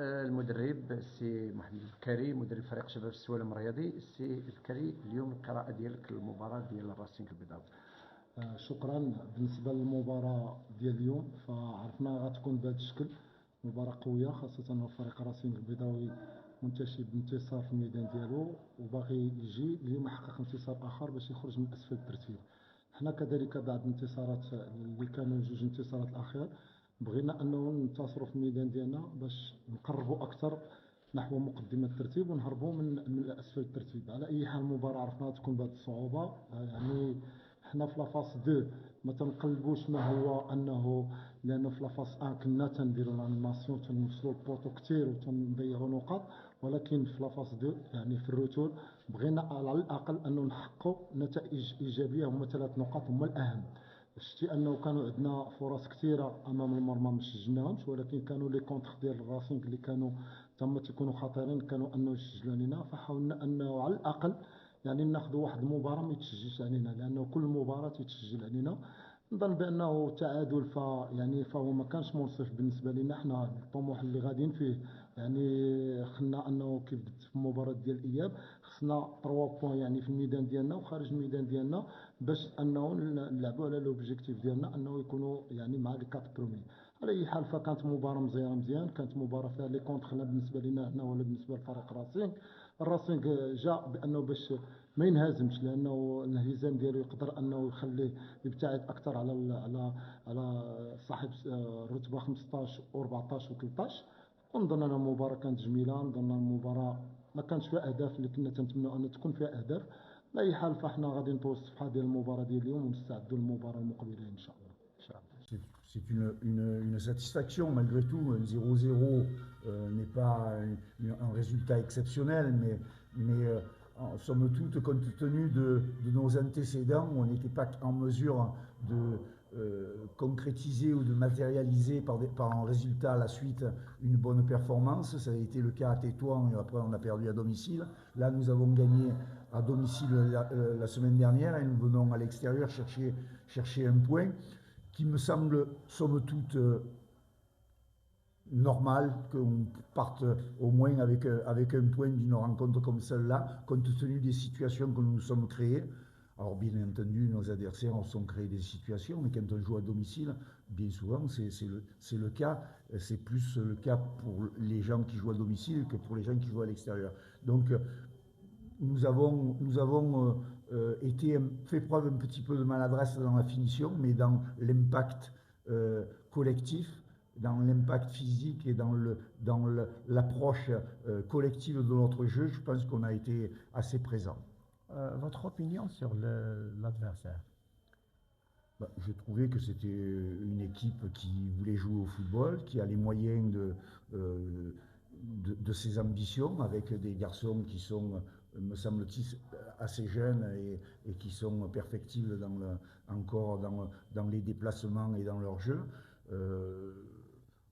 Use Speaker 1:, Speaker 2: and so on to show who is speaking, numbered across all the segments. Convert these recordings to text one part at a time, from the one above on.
Speaker 1: المدرب السي محمد البكاري مدرب فريق شباب السوالم الرياضي. السي البكاري اليوم القراءة ديالك للمباراة ديال الراسينغ البيضاوي.
Speaker 2: شكرا. بالنسبة للمباراة ديال اليوم فعرفنا غتكون بهذا الشكل، مباراة قوية خاصة فريق راسينغ البيضاوي منتشي بانتصار في الميدان ديالو وباغي يجي اليوم يحقق انتصار آخر باش يخرج من أسفل الترتيب. حنا كذلك بعد الانتصارات اللي كانوا جوج انتصارات الأخير بغينا أنه ننتصروا في الميدان ديالنا باش نقربوا أكثر نحو مقدمة الترتيب ونهربوا من أسفل الترتيب. على أي حال المباراة عرفنا تكون بهذه الصعوبة، يعني حنا في لافاس 2 ما تنقلبوش ما هو انه لانه في لافاس 1 كنا تنديروا لانيماسيون تنوصلوا البوطو كثير وتنضيعوا نقاط، ولكن في لافاس 2 يعني في الروتور بغينا على الاقل انه نحققوا نتائج ايجابيه. هما 3 نقاط هما الاهم. شتي انه كانوا عندنا فرص كثيره امام المرمى ما سجلناهمش، ولكن كانوا لي كونتر ديال الراسينغ اللي كانوا تما تيكونوا خطيرين كانوا انه يسجلوا لنا، فحاولنا انه على الاقل يعني ناخذوا واحد المباراه ما يتسجلش علينا، لانه كل مباراه يتسجل علينا. نظن بانه تعادل يعني فهو ما كانش منصف بالنسبه لنا. حنا الطموح اللي غاديين فيه يعني خلنا انه كيف قلت في المباراه ديال الاياب خصنا 3 بوين يعني في الميدان ديالنا وخارج الميدان ديالنا باش انه نلعبوا على لوبجيكتيف ديالنا انه يكونوا يعني مع لي 4 برومي. على اي حال فكانت مباراه مزيان، كانت مباراه فيها لي كونتر بالنسبه لنا هنا ولا بالنسبه لفريق الراسينغ جاء بانه باش ما ينهزمش، لانه الانهزام ديالو يقدر انه يخليه يبتعد اكثر على صاحب الرتبه 15 و14 و13. ونظن ان المباراه كانت جميله، نظن المباراه ما كانش فيها اهداف اللي كنا تنتمنوا ان تكون فيها اهداف. على اي حال فاحنا غادي نطوي الصفحه ديال المباراه ديال اليوم ونستعدوا للمباراه المقبله ان شاء الله.
Speaker 3: C'est une satisfaction malgré tout. 0-0 n'est pas un résultat exceptionnel, mais somme toute, compte tenu de nos antécédents, on n'était pas en mesure de concrétiser ou de matérialiser par un résultat à la suite une bonne performance. Ça a été le cas à Tétouan et après on a perdu à domicile. Là, nous avons gagné à domicile la semaine dernière et nous venons à l'extérieur chercher un point qui me semble, somme toute, normal qu'on parte au moins avec un point d'une rencontre comme celle-là, compte tenu des situations que nous nous sommes créées. Alors bien entendu, nos adversaires se sont créés des situations, mais quand on joue à domicile, bien souvent, c'est le cas. C'est plus le cas pour les gens qui jouent à domicile que pour les gens qui jouent à l'extérieur. Donc, nous avons fait preuve un petit peu de maladresse dans la finition, mais dans l'impact collectif, dans l'impact physique et dans l'approche collective de notre jeu, je pense qu'on a été assez présent.
Speaker 4: Votre opinion sur l'adversaire?
Speaker 3: Je trouvais que c'était une équipe qui voulait jouer au football, qui a les moyens de ses ambitions, avec des garçons qui sont, me semble-t-il, assez jeunes et qui sont perfectibles encore dans les déplacements et dans leur jeu.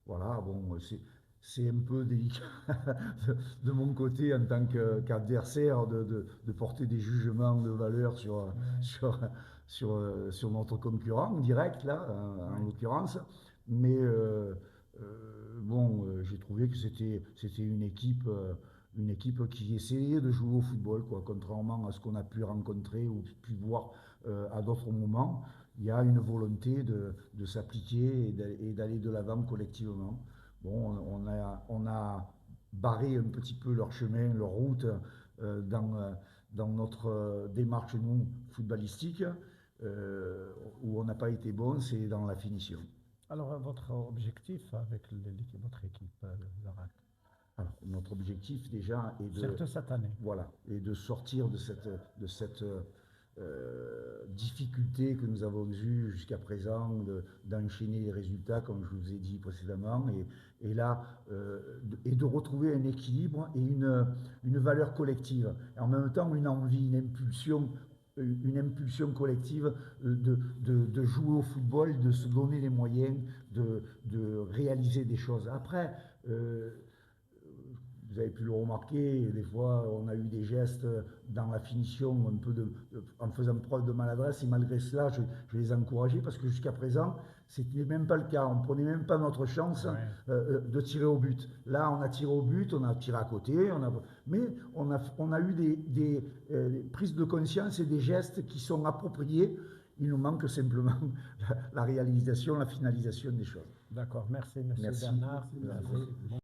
Speaker 3: Voilà, bon, c'est un peu délicat de mon côté en tant qu'adversaire de porter des jugements de valeur sur notre concurrent direct, là, en l'occurrence. Mais bon, j'ai trouvé que c'était une équipe qui essayait de jouer au football, quoi, contrairement à ce qu'on a pu rencontrer ou pu voir à d'autres moments. Il y a une volonté de s'appliquer et d'aller de l'avant collectivement. Bon, on a barré un petit peu leur chemin, leur route dans notre démarche nous footballistique. Où on n'a pas été bon, c'est dans la finition.
Speaker 4: Alors, votre objectif avec votre équipe, l'Arac?
Speaker 3: Alors, notre objectif déjà est
Speaker 4: surtout cette année.
Speaker 3: Voilà, et de sortir de cette difficulté que nous avons eue jusqu'à présent, d'enchaîner les résultats, comme je vous ai dit précédemment, et là, et de retrouver un équilibre et une valeur collective. Et en même temps, une envie, une impulsion collective de jouer au football, de se donner les moyens de réaliser des choses. Après, vous vous avez pu le remarquer, des fois on a eu des gestes dans la finition en faisant preuve de maladresse, et malgré cela je les encourageais parce que jusqu'à présent c'était même pas le cas, on prenait même pas notre chance de tirer au but. Là on a tiré au but, on a tiré à côté, mais on a eu des prises de conscience et des gestes qui sont appropriés. Il nous manque simplement la réalisation, la finalisation des choses.
Speaker 4: D'accord, merci Monsieur
Speaker 3: Merci.
Speaker 4: Bernard. Merci.